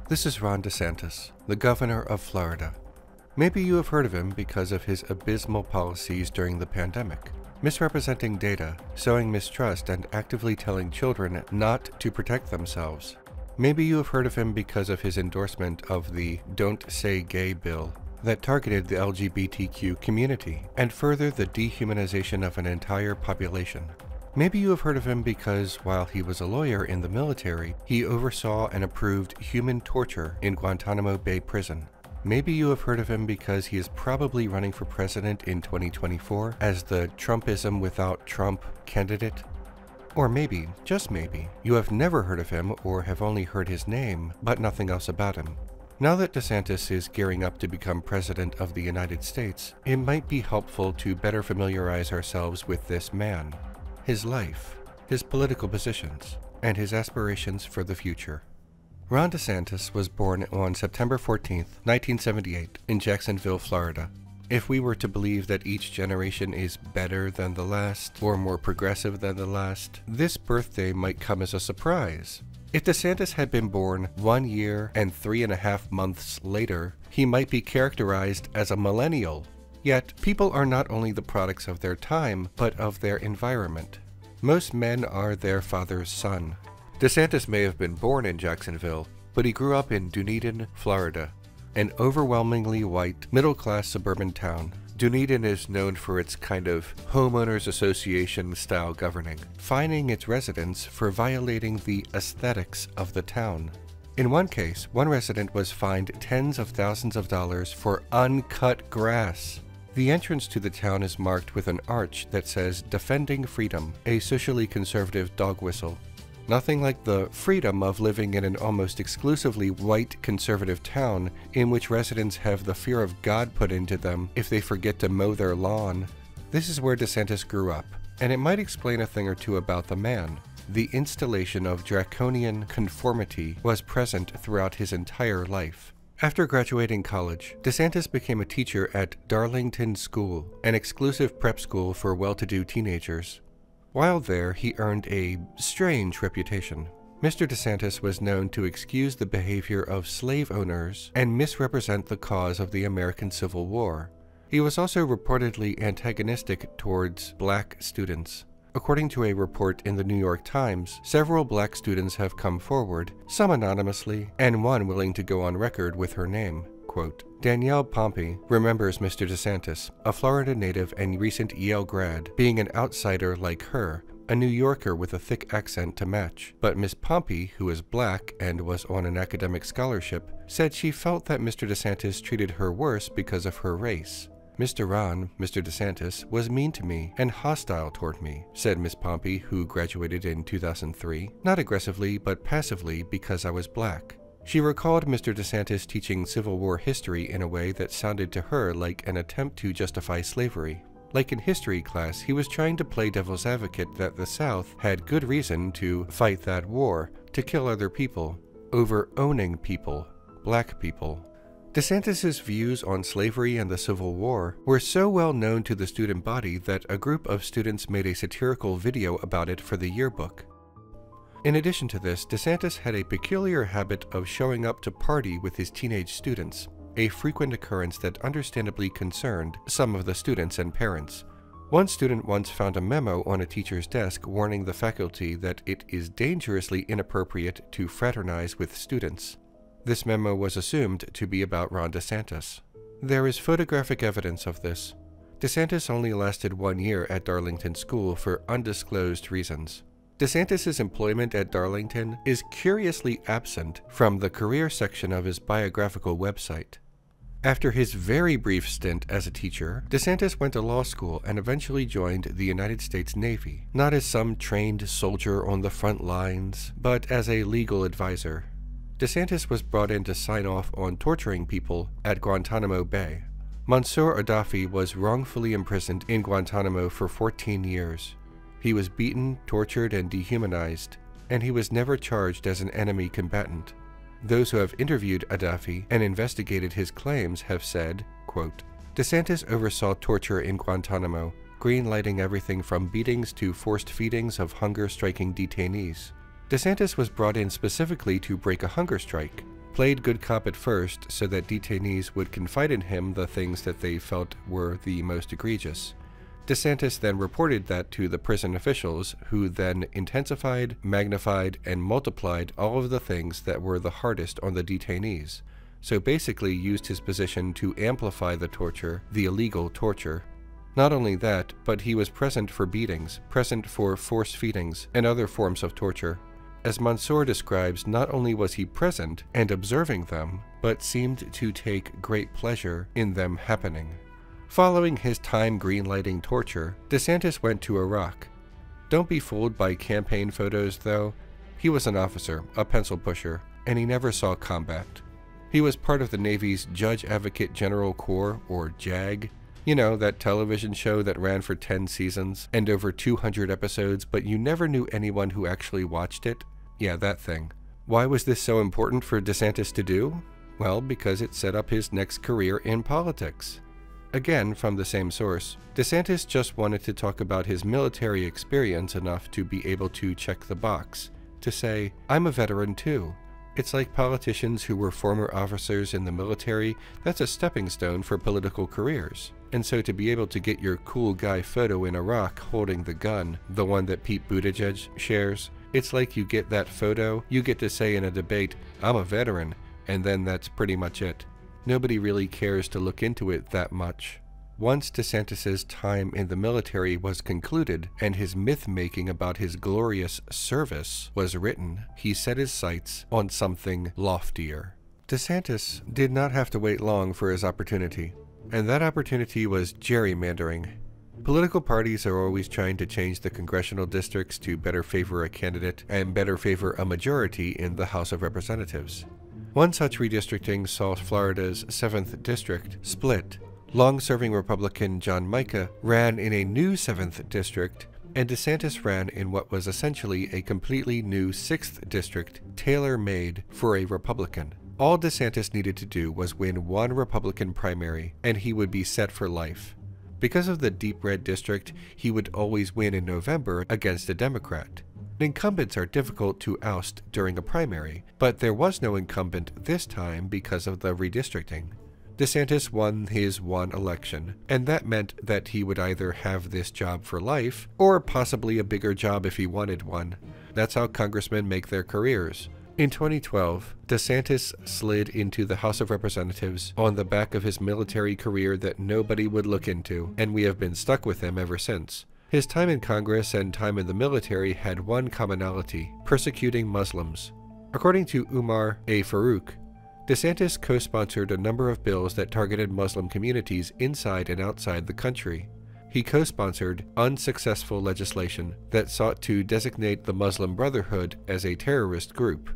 This is Ron DeSantis, the governor of Florida. Maybe you have heard of him because of his abysmal policies during the pandemic, misrepresenting data, sowing mistrust, and actively telling children not to protect themselves. Maybe you have heard of him because of his endorsement of the Don't Say Gay bill that targeted the LGBTQ community and further the dehumanization of an entire population. Maybe you have heard of him because, while he was a lawyer in the military, he oversaw and approved human torture in Guantanamo Bay Prison. Maybe you have heard of him because he is probably running for president in 2024 as the Trumpism without Trump candidate. Or maybe, just maybe, you have never heard of him or have only heard his name, but nothing else about him. Now that DeSantis is gearing up to become president of the United States, it might be helpful to better familiarize ourselves with this man, his life, his political positions, and his aspirations for the future. Ron DeSantis was born on September 14, 1978, in Jacksonville, Florida. If we were to believe that each generation is better than the last, or more progressive than the last, this birthday might come as a surprise. If DeSantis had been born 1 year and 3.5 months later, he might be characterized as a millennial. Yet, people are not only the products of their time, but of their environment. Most men are their father's son. DeSantis may have been born in Jacksonville, but he grew up in Dunedin, Florida, an overwhelmingly white, middle-class suburban town. Dunedin is known for its kind of homeowners association-style governing, fining its residents for violating the aesthetics of the town. In one case, one resident was fined tens of thousands of dollars for uncut grass. The entrance to the town is marked with an arch that says "Defending Freedom," a socially conservative dog whistle. Nothing like the freedom of living in an almost exclusively white conservative town in which residents have the fear of God put into them if they forget to mow their lawn. This is where DeSantis grew up, and it might explain a thing or two about the man. The installation of draconian conformity was present throughout his entire life. After graduating college, DeSantis became a teacher at Darlington School, an exclusive prep school for well-to-do teenagers. While there, he earned a strange reputation. Mr. DeSantis was known to excuse the behavior of slave owners and misrepresent the cause of the American Civil War. He was also reportedly antagonistic towards black students. According to a report in the New York Times, several black students have come forward, some anonymously, and one willing to go on record with her name. Quote, Danielle Pompey remembers Mr. DeSantis, a Florida native and recent Yale grad, being an outsider like her, a New Yorker with a thick accent to match. But Miss Pompey, who is black and was on an academic scholarship, said she felt that Mr. DeSantis treated her worse because of her race. Mr. DeSantis, was mean to me and hostile toward me, said Miss Pompey, who graduated in 2003, not aggressively but passively because I was black. She recalled Mr. DeSantis teaching Civil War history in a way that sounded to her like an attempt to justify slavery. Like in history class, he was trying to play devil's advocate that the South had good reason to fight that war, to kill other people, over owning people, black people. DeSantis' views on slavery and the Civil War were so well known to the student body that a group of students made a satirical video about it for the yearbook. In addition to this, DeSantis had a peculiar habit of showing up to party with his teenage students, a frequent occurrence that understandably concerned some of the students and parents. One student once found a memo on a teacher's desk warning the faculty that it is dangerously inappropriate to fraternize with students. This memo was assumed to be about Ron DeSantis. There is photographic evidence of this. DeSantis only lasted 1 year at Darlington School for undisclosed reasons. DeSantis' employment at Darlington is curiously absent from the career section of his biographical website. After his very brief stint as a teacher, DeSantis went to law school and eventually joined the United States Navy, not as some trained soldier on the front lines, but as a legal advisor. DeSantis was brought in to sign off on torturing people at Guantanamo Bay. Mansour Gaddafi was wrongfully imprisoned in Guantanamo for 14 years. He was beaten, tortured, and dehumanized, and he was never charged as an enemy combatant. Those who have interviewed Gaddafi and investigated his claims have said, quote, DeSantis oversaw torture in Guantanamo, green-lighting everything from beatings to forced feedings of hunger-striking detainees. DeSantis was brought in specifically to break a hunger strike, played good cop at first so that detainees would confide in him the things that they felt were the most egregious. DeSantis then reported that to the prison officials, who then intensified, magnified, and multiplied all of the things that were the hardest on the detainees, so basically used his position to amplify the torture, the illegal torture. Not only that, but he was present for beatings, present for force feedings, and other forms of torture. As Mansour describes, not only was he present and observing them, but seemed to take great pleasure in them happening. Following his time greenlighting torture, DeSantis went to Iraq. Don't be fooled by campaign photos, though. He was an officer, a pencil pusher, and he never saw combat. He was part of the Navy's Judge Advocate General Corps, or JAG. You know, that television show that ran for 10 seasons and over 200 episodes, but you never knew anyone who actually watched it? Yeah, that thing. Why was this so important for DeSantis to do? Well, because it set up his next career in politics. Again, from the same source, DeSantis just wanted to talk about his military experience enough to be able to check the box, to say, I'm a veteran too. It's like politicians who were former officers in the military, that's a stepping stone for political careers. And so to be able to get your cool guy photo in Iraq holding the gun, the one that Pete Buttigieg shares, it's like you get that photo, you get to say in a debate, I'm a veteran, and then that's pretty much it. Nobody really cares to look into it that much. Once DeSantis' time in the military was concluded and his myth-making about his glorious service was written, he set his sights on something loftier. DeSantis did not have to wait long for his opportunity, and that opportunity was gerrymandering. Political parties are always trying to change the congressional districts to better favor a candidate and better favor a majority in the House of Representatives. One such redistricting saw Florida's 7th District split. Long-serving Republican John Mica ran in a new 7th District, and DeSantis ran in what was essentially a completely new 6th District, tailor-made for a Republican. All DeSantis needed to do was win one Republican primary, and he would be set for life. Because of the deep red district, he would always win in November against a Democrat. Incumbents are difficult to oust during a primary, but there was no incumbent this time because of the redistricting. DeSantis won his one election, and that meant that he would either have this job for life, or possibly a bigger job if he wanted one. That's how congressmen make their careers. In 2012, DeSantis slid into the House of Representatives on the back of his military career that nobody would look into, and we have been stuck with him ever since. His time in Congress and time in the military had one commonality: persecuting Muslims. According to Umar A. Farouk, DeSantis co-sponsored a number of bills that targeted Muslim communities inside and outside the country. He co-sponsored unsuccessful legislation that sought to designate the Muslim Brotherhood as a terrorist group,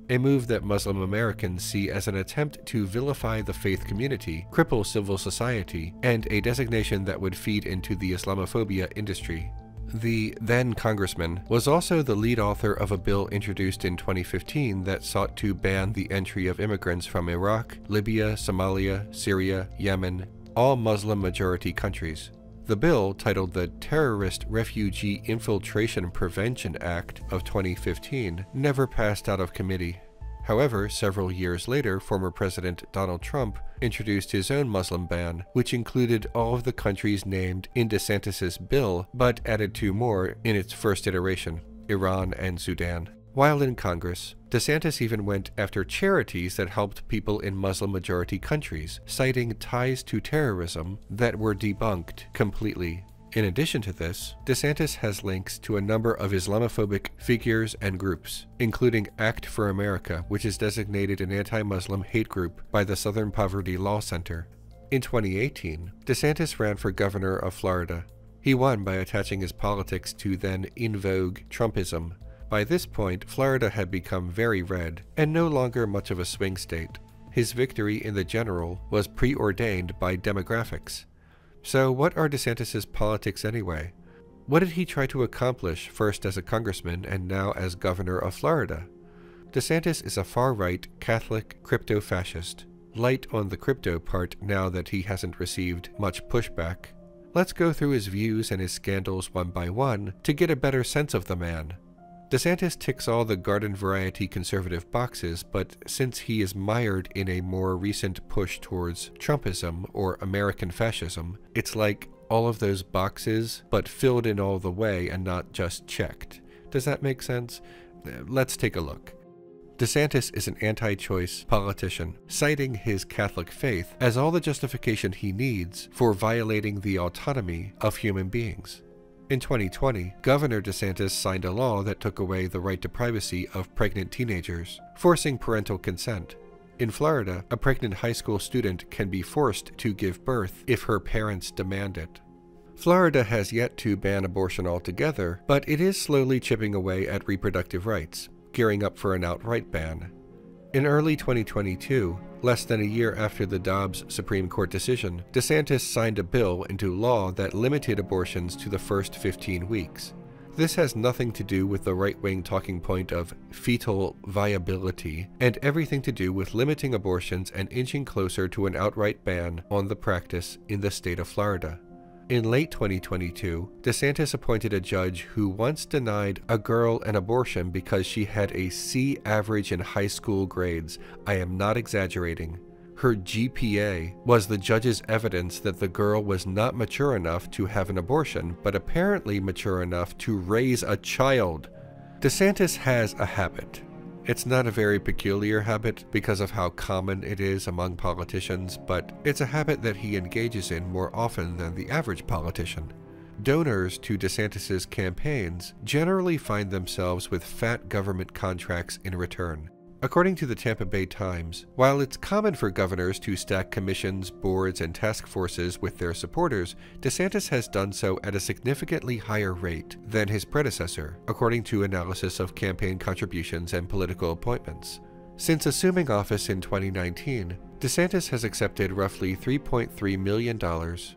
a move that Muslim Americans see as an attempt to vilify the faith community, cripple civil society, and a designation that would feed into the Islamophobia industry. The then congressman was also the lead author of a bill introduced in 2015 that sought to ban the entry of immigrants from Iraq, Libya, Somalia, Syria, Yemen, all Muslim-majority countries. The bill, titled the Terrorist Refugee Infiltration Prevention Act of 2015, never passed out of committee. However, several years later, former President Donald Trump introduced his own Muslim ban, which included all of the countries named in DeSantis' bill, but added two more in its first iteration: Iran and Sudan. While in Congress, DeSantis even went after charities that helped people in Muslim-majority countries, citing ties to terrorism that were debunked completely. In addition to this, DeSantis has links to a number of Islamophobic figures and groups, including Act for America, which is designated an anti-Muslim hate group by the Southern Poverty Law Center. In 2018, DeSantis ran for governor of Florida. He won by attaching his politics to then in vogue Trumpism. By this point, Florida had become very red, and no longer much of a swing state. His victory in the general was preordained by demographics. So what are DeSantis' politics anyway? What did he try to accomplish, first as a congressman and now as governor of Florida? DeSantis is a far-right, Catholic, crypto-fascist. Light on the crypto part now that he hasn't received much pushback. Let's go through his views and his scandals one by one to get a better sense of the man. DeSantis ticks all the garden variety conservative boxes, but since he is mired in a more recent push towards Trumpism or American fascism, it's like all of those boxes, but filled in all the way and not just checked. Does that make sense? Let's take a look. DeSantis is an anti-choice politician, citing his Catholic faith as all the justification he needs for violating the autonomy of human beings. In 2020, Governor DeSantis signed a law that took away the right to privacy of pregnant teenagers, forcing parental consent. In Florida, a pregnant high school student can be forced to give birth if her parents demand it. Florida has yet to ban abortion altogether, but it is slowly chipping away at reproductive rights, gearing up for an outright ban. In early 2022, less than a year after the Dobbs Supreme Court decision, DeSantis signed a bill into law that limited abortions to the first 15 weeks. This has nothing to do with the right-wing talking point of fetal viability, and everything to do with limiting abortions and inching closer to an outright ban on the practice in the state of Florida. In late 2022, DeSantis appointed a judge who once denied a girl an abortion because she had a C average in high school grades. I am not exaggerating. Her GPA was the judge's evidence that the girl was not mature enough to have an abortion, but apparently mature enough to raise a child. DeSantis has a habit. It's not a very peculiar habit because of how common it is among politicians, but it's a habit that he engages in more often than the average politician. Donors to DeSantis's campaigns generally find themselves with fat government contracts in return. According to the Tampa Bay Times, while it's common for governors to stack commissions, boards, and task forces with their supporters, DeSantis has done so at a significantly higher rate than his predecessor, according to analysis of campaign contributions and political appointments. Since assuming office in 2019, DeSantis has accepted roughly $3.3 million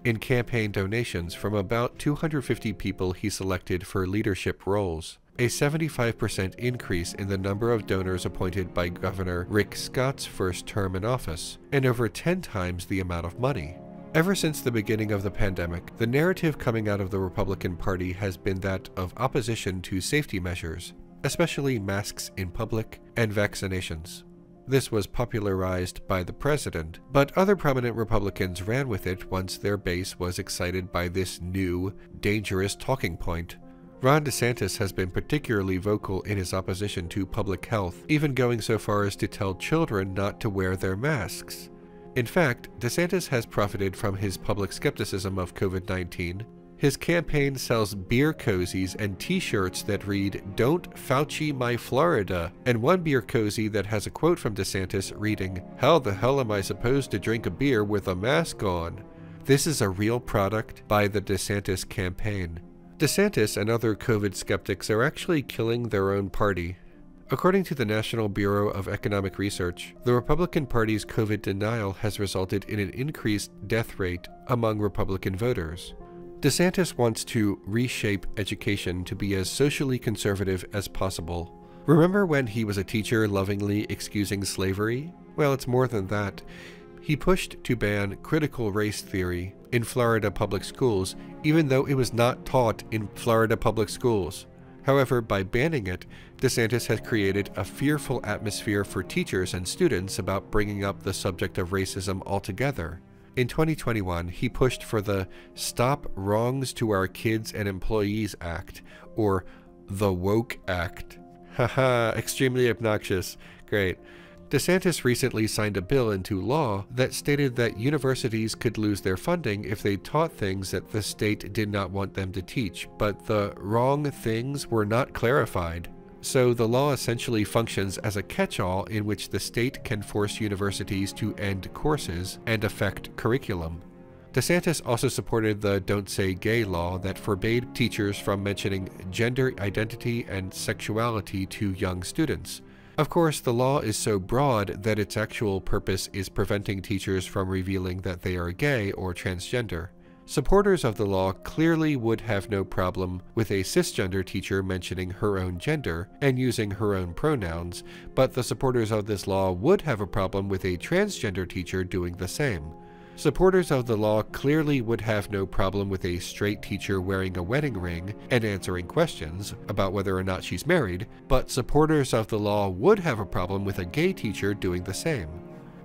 in campaign donations from about 250 people he selected for leadership roles, a 75% increase in the number of donors appointed by Governor Rick Scott's first term in office, and over 10 times the amount of money. Ever since the beginning of the pandemic, the narrative coming out of the Republican Party has been that of opposition to safety measures, especially masks in public and vaccinations. This was popularized by the president, but other prominent Republicans ran with it once their base was excited by this new, dangerous talking point. Ron DeSantis has been particularly vocal in his opposition to public health, even going so far as to tell children not to wear their masks. In fact, DeSantis has profited from his public skepticism of COVID-19. His campaign sells beer cozies and t-shirts that read, "Don't Fauci my Florida," and one beer cozy that has a quote from DeSantis reading, "How the hell am I supposed to drink a beer with a mask on?" This is a real product by the DeSantis campaign. DeSantis and other COVID skeptics are actually killing their own party. According to the National Bureau of Economic Research, the Republican Party's COVID denial has resulted in an increased death rate among Republican voters. DeSantis wants to reshape education to be as socially conservative as possible. Remember when he was a teacher lovingly excusing slavery? Well, it's more than that. He pushed to ban critical race theory in Florida public schools, even though it was not taught in Florida public schools. However, by banning it, DeSantis has created a fearful atmosphere for teachers and students about bringing up the subject of racism altogether. In 2021, he pushed for the Stop Wrongs to Our Kids and Employees Act, or the Woke Act. Haha, extremely obnoxious. Great. DeSantis recently signed a bill into law that stated that universities could lose their funding if they taught things that the state did not want them to teach, but the wrong things were not clarified. So the law essentially functions as a catch-all in which the state can force universities to end courses and affect curriculum. DeSantis also supported the Don't Say Gay law that forbade teachers from mentioning gender identity and sexuality to young students. Of course, the law is so broad that its actual purpose is preventing teachers from revealing that they are gay or transgender. Supporters of the law clearly would have no problem with a cisgender teacher mentioning her own gender and using her own pronouns, but the supporters of this law would have a problem with a transgender teacher doing the same. Supporters of the law clearly would have no problem with a straight teacher wearing a wedding ring and answering questions about whether or not she's married, but supporters of the law would have a problem with a gay teacher doing the same.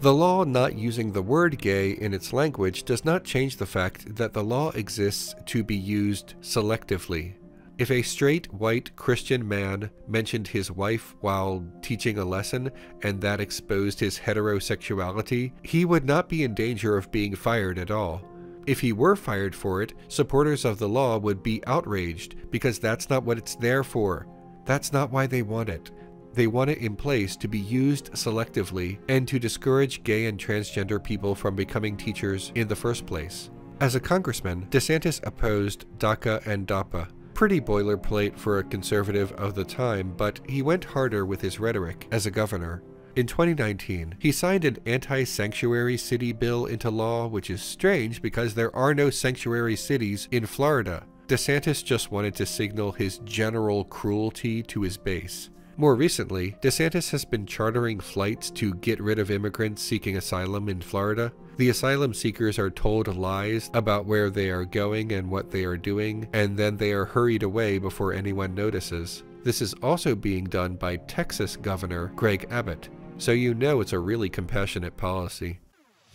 The law not using the word gay in its language does not change the fact that the law exists to be used selectively. If a straight, white, Christian man mentioned his wife while teaching a lesson and that exposed his heterosexuality, he would not be in danger of being fired at all. If he were fired for it, supporters of the law would be outraged because that's not what it's there for. That's not why they want it. They want it in place to be used selectively and to discourage gay and transgender people from becoming teachers in the first place. As a congressman, DeSantis opposed DACA and DAPA. Pretty boilerplate for a conservative of the time, but he went harder with his rhetoric as a governor. In 2019, he signed an anti-sanctuary city bill into law, which is strange because there are no sanctuary cities in Florida. DeSantis just wanted to signal his general cruelty to his base. More recently, DeSantis has been chartering flights to get rid of immigrants seeking asylum in Florida. The asylum seekers are told lies about where they are going and what they are doing, and then they are hurried away before anyone notices. This is also being done by Texas Governor Greg Abbott, so you know it's a really compassionate policy.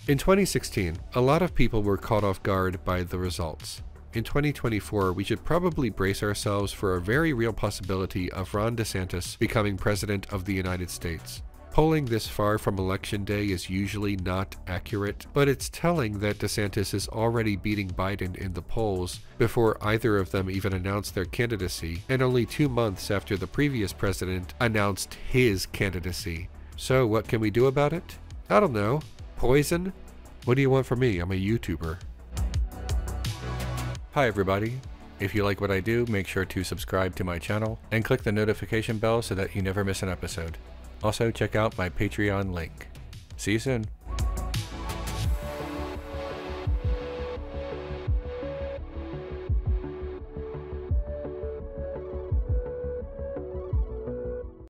In 2016, a lot of people were caught off guard by the results. In 2024, we should probably brace ourselves for a very real possibility of Ron DeSantis becoming president of the United States. Polling this far from Election Day is usually not accurate, but it's telling that DeSantis is already beating Biden in the polls before either of them even announced their candidacy, and only 2 months after the previous president announced his candidacy. So what can we do about it? I don't know. Poison? What do you want from me? I'm a YouTuber. Hi everybody. If you like what I do, make sure to subscribe to my channel and click the notification bell so that you never miss an episode. Also check out my Patreon link. See you soon.